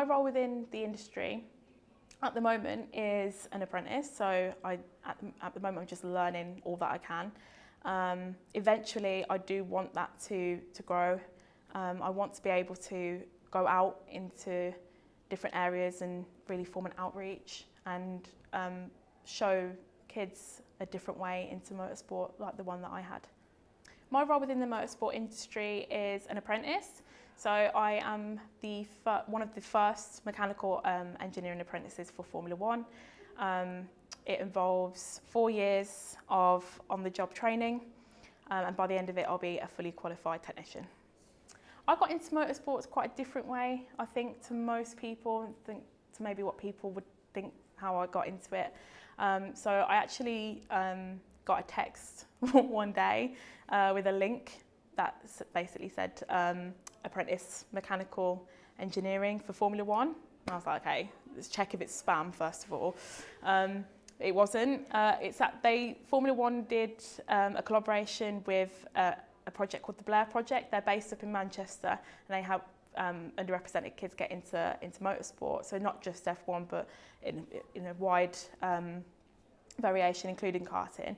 My role within the industry at the moment is an apprentice, so at the moment I'm just learning all that I can. Eventually I do want that to grow. I want to be able to go out into different areas and really form an outreach and show kids a different way into motorsport like the one that I had. My role within the motorsport industry is an apprentice. So I am one of the first mechanical engineering apprentices for Formula One. It involves 4 years of on-the-job training, and by the end of it I'll be a fully qualified technician. I got into motorsports quite a different way, I think, to most people, to maybe what people would think how I got into it. So I actually got a text one day with a link that basically said apprentice mechanical engineering for Formula One. And I was like, okay, let's check if it's spam first of all. It wasn't. Formula One did a collaboration with a project called the Blair Project. They're based up in Manchester and they help underrepresented kids get into motorsport. So not just F1, but in a wide variation, including karting.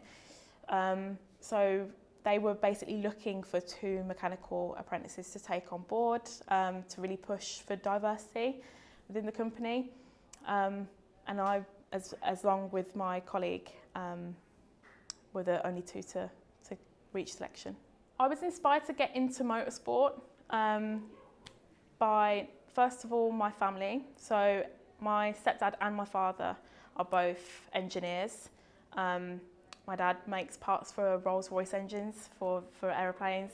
So they were basically looking for 2 mechanical apprentices to take on board to really push for diversity within the company. And I, along with my colleague, were the only 2 to reach selection. I was inspired to get into motorsport by, first of all, my family. So my stepdad and my father are both engineers. My dad makes parts for Rolls-Royce engines for aeroplanes.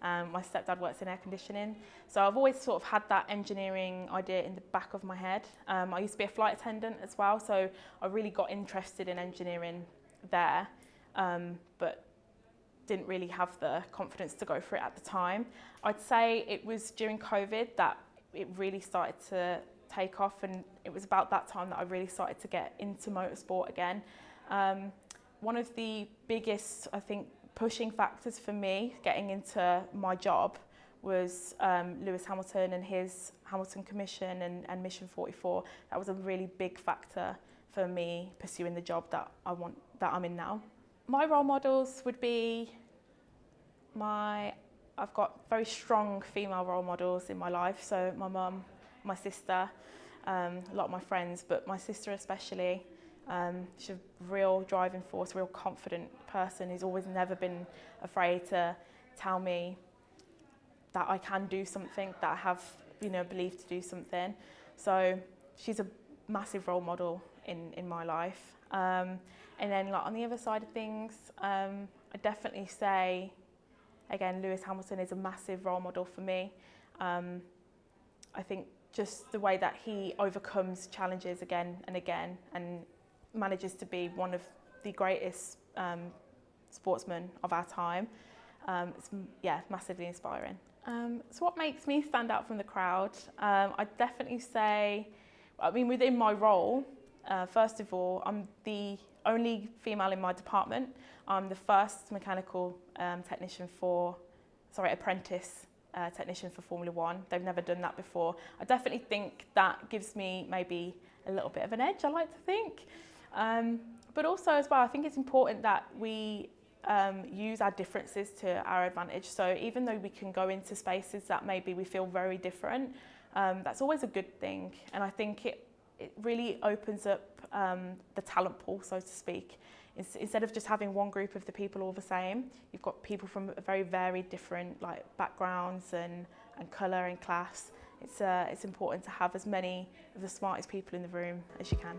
My stepdad works in air conditioning. So I've always sort of had that engineering idea in the back of my head. I used to be a flight attendant as well, so I really got interested in engineering there, but didn't really have the confidence to go for it at the time. I'd say it was during COVID that it really started to take off, and it was about that time that I really started to get into motorsport again. One of the biggest, I think, pushing factors for me getting into my job was Lewis Hamilton and his Hamilton Commission and Mission 44. That was a really big factor for me pursuing the job that I'm in now. My role models would be I've got very strong female role models in my life. So my mum, my sister, a lot of my friends, but my sister especially. She's a real driving force, real confident person who's always never been afraid to tell me that I can do something, that I have, belief to do something. So she's a massive role model in my life. And then on the other side of things, I'd definitely say, again, Lewis Hamilton is a massive role model for me. I think just the way that he overcomes challenges again and again and manages to be one of the greatest sportsmen of our time. It's massively inspiring. So what makes me stand out from the crowd? I'd definitely say, within my role, first of all, I'm the only female in my department. I'm the first mechanical apprentice technician for Formula One. They've never done that before. I definitely think that gives me maybe a little bit of an edge, I like to think. But also as well, I think it's important that we use our differences to our advantage. So even though we can go into spaces that maybe we feel very different, that's always a good thing. And I think it really opens up the talent pool, so to speak. Instead of just having one group of the people all the same, you've got people from very varied different backgrounds and colour and class. It's important to have as many of the smartest people in the room as you can.